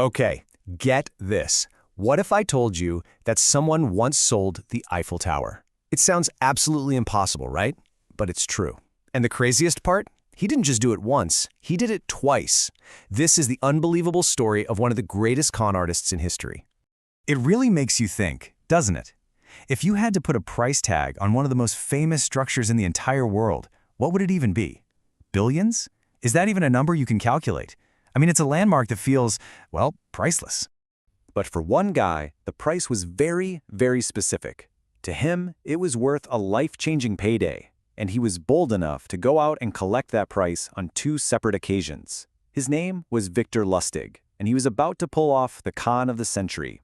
Okay, get this. What if I told you that someone once sold the Eiffel Tower? It sounds absolutely impossible, right? But it's true. And the craziest part? He didn't just do it once, he did it twice. This is the unbelievable story of one of the greatest con artists in history. It really makes you think, doesn't it? If you had to put a price tag on one of the most famous structures in the entire world, what would it even be? Billions? Is that even a number you can calculate? I mean, it's a landmark that feels, well, priceless. But for one guy, the price was very, very specific. To him, it was worth a life-changing payday, and he was bold enough to go out and collect that price on two separate occasions. His name was Victor Lustig, and he was about to pull off the con of the century.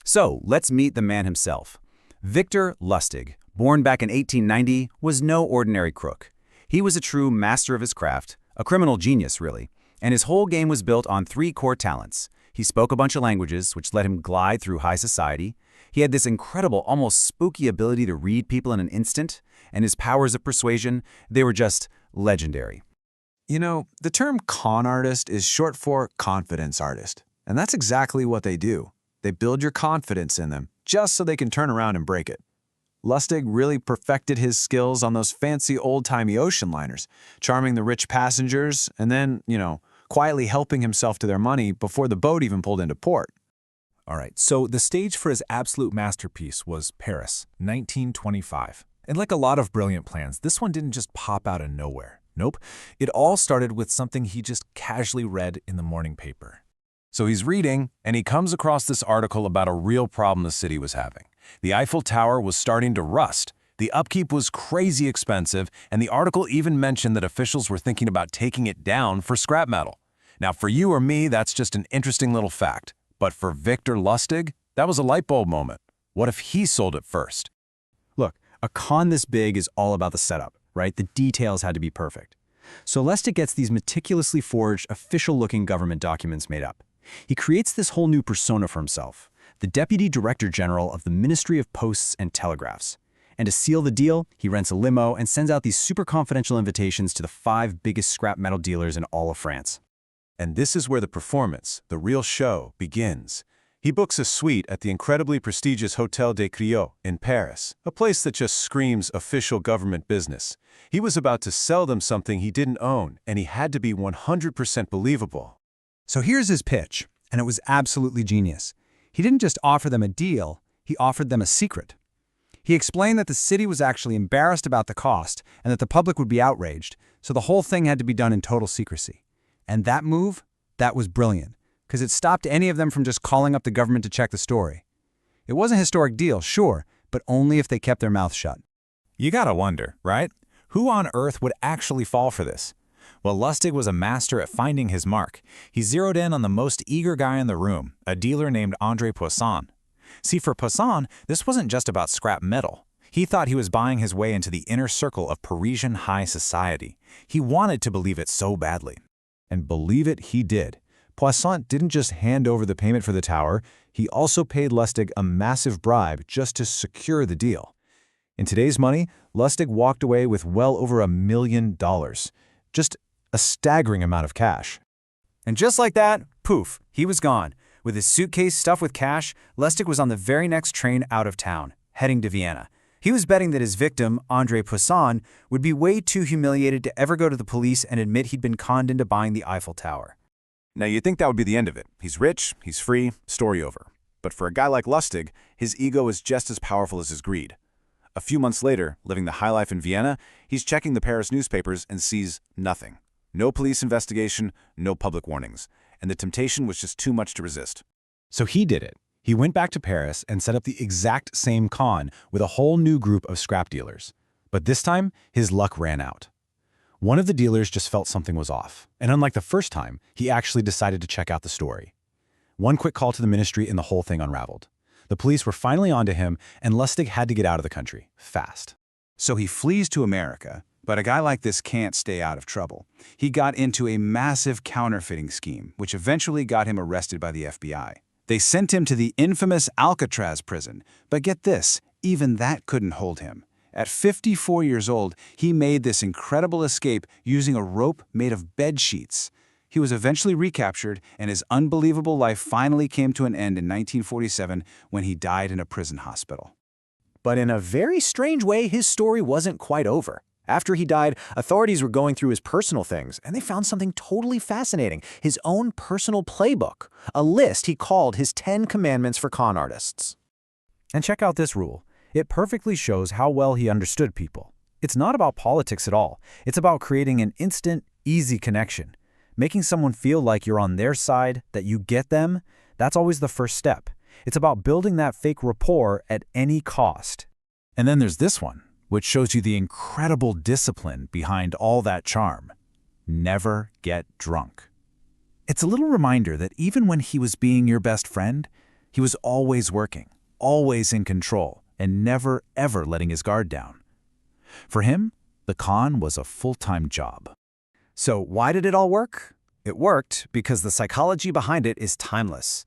So, let's meet the man himself. Victor Lustig, born back in 1890, was no ordinary crook. He was a true master of his craft, a criminal genius, really, and his whole game was built on three core talents. He spoke a bunch of languages, which let him glide through high society. He had this incredible, almost spooky ability to read people in an instant, and his powers of persuasion, they were just legendary. You know, the term con artist is short for confidence artist, and that's exactly what they do. They build your confidence in them, just so they can turn around and break it. Lustig really perfected his skills on those fancy old-timey ocean liners, charming the rich passengers and then, quietly helping himself to their money before the boat even pulled into port. All right, so the stage for his absolute masterpiece was Paris, 1925. And like a lot of brilliant plans, this one didn't just pop out of nowhere. Nope, it all started with something he just casually read in the morning paper. So he's reading, and he comes across this article about a real problem the city was having. The Eiffel Tower was starting to rust. The upkeep was crazy expensive, and the article even mentioned that officials were thinking about taking it down for scrap metal. Now, for you or me, that's just an interesting little fact. But for Victor Lustig, that was a light bulb moment. What if he sold it first? Look, a con this big is all about the setup, right? The details had to be perfect. So Lustig gets these meticulously forged, official-looking government documents made up. He creates this whole new persona for himself, the Deputy Director General of the Ministry of Posts and Telegraphs. And to seal the deal, he rents a limo and sends out these super confidential invitations to the 5 biggest scrap metal dealers in all of France. And this is where the performance, the real show, begins. He books a suite at the incredibly prestigious Hôtel des Criots in Paris, a place that just screams official government business. He was about to sell them something he didn't own, and he had to be 100% believable. So here's his pitch, and it was absolutely genius. He didn't just offer them a deal, he offered them a secret. He explained that the city was actually embarrassed about the cost and that the public would be outraged, so the whole thing had to be done in total secrecy. And that move, that was brilliant, because it stopped any of them from just calling up the government to check the story. It was a historic deal, sure, but only if they kept their mouths shut. You gotta wonder, right? Who on earth would actually fall for this? Well, Lustig was a master at finding his mark. He zeroed in on the most eager guy in the room, a dealer named André Poisson. See, for Poisson, this wasn't just about scrap metal. He thought he was buying his way into the inner circle of Parisian high society. He wanted to believe it so badly. And believe it, he did. Poisson didn't just hand over the payment for the tower, he also paid Lustig a massive bribe just to secure the deal. In today's money, Lustig walked away with well over $1 million. Just a staggering amount of cash. And just like that, poof, he was gone. With his suitcase stuffed with cash, Lustig was on the very next train out of town, heading to Vienna. He was betting that his victim, André Poisson, would be way too humiliated to ever go to the police and admit he'd been conned into buying the Eiffel Tower. Now, you'd think that would be the end of it. He's rich, he's free, story over. But for a guy like Lustig, his ego is just as powerful as his greed. A few months later, living the high life in Vienna, he's checking the Paris newspapers and sees nothing. No police investigation, no public warnings. And the temptation was just too much to resist. So he did it. He went back to Paris and set up the exact same con with a whole new group of scrap dealers. But this time, his luck ran out. One of the dealers just felt something was off, and unlike the first time, he actually decided to check out the story. One quick call to the ministry and the whole thing unraveled. The police were finally onto him, and Lustig had to get out of the country, fast. So he flees to America, but a guy like this can't stay out of trouble. He got into a massive counterfeiting scheme, which eventually got him arrested by the FBI. They sent him to the infamous Alcatraz prison, but get this, even that couldn't hold him. At 54 years old, he made this incredible escape using a rope made of bed sheets. He was eventually recaptured, and his unbelievable life finally came to an end in 1947 when he died in a prison hospital. But in a very strange way, his story wasn't quite over. After he died, authorities were going through his personal things, and they found something totally fascinating, his own personal playbook, a list he called his 10 Commandments for Con Artists. And check out this rule. It perfectly shows how well he understood people. It's not about politics at all. It's about creating an instant, easy connection. Making someone feel like you're on their side, that you get them, that's always the first step. It's about building that fake rapport at any cost. And then there's this one, which shows you the incredible discipline behind all that charm. Never get drunk. It's a little reminder that even when he was being your best friend, he was always working, always in control, and never, ever letting his guard down. For him, the con was a full-time job. So why did it all work? It worked because the psychology behind it is timeless.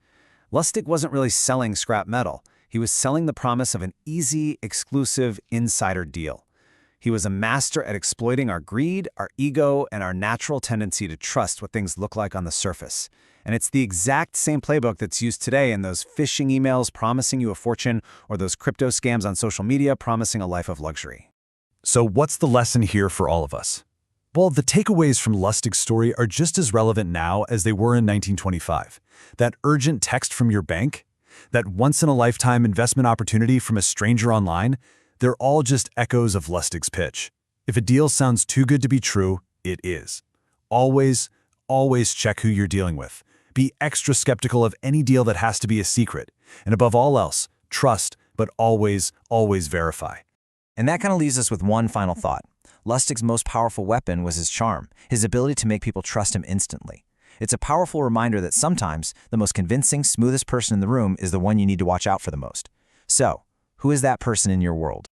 Lustig wasn't really selling scrap metal. He was selling the promise of an easy, exclusive insider deal. He was a master at exploiting our greed, our ego, and our natural tendency to trust what things look like on the surface. And it's the exact same playbook that's used today in those phishing emails promising you a fortune or those crypto scams on social media promising a life of luxury. So what's the lesson here for all of us? Well, the takeaways from Lustig's story are just as relevant now as they were in 1925. That urgent text from your bank, that once-in-a-lifetime investment opportunity from a stranger online, they're all just echoes of Lustig's pitch. If a deal sounds too good to be true, it is. Always, always check who you're dealing with. Be extra skeptical of any deal that has to be a secret. And above all else, trust, but always, always verify. And that kind of leaves us with one final thought. Lustig's most powerful weapon was his charm, his ability to make people trust him instantly. It's a powerful reminder that sometimes the most convincing, smoothest person in the room is the one you need to watch out for the most. So, who is that person in your world?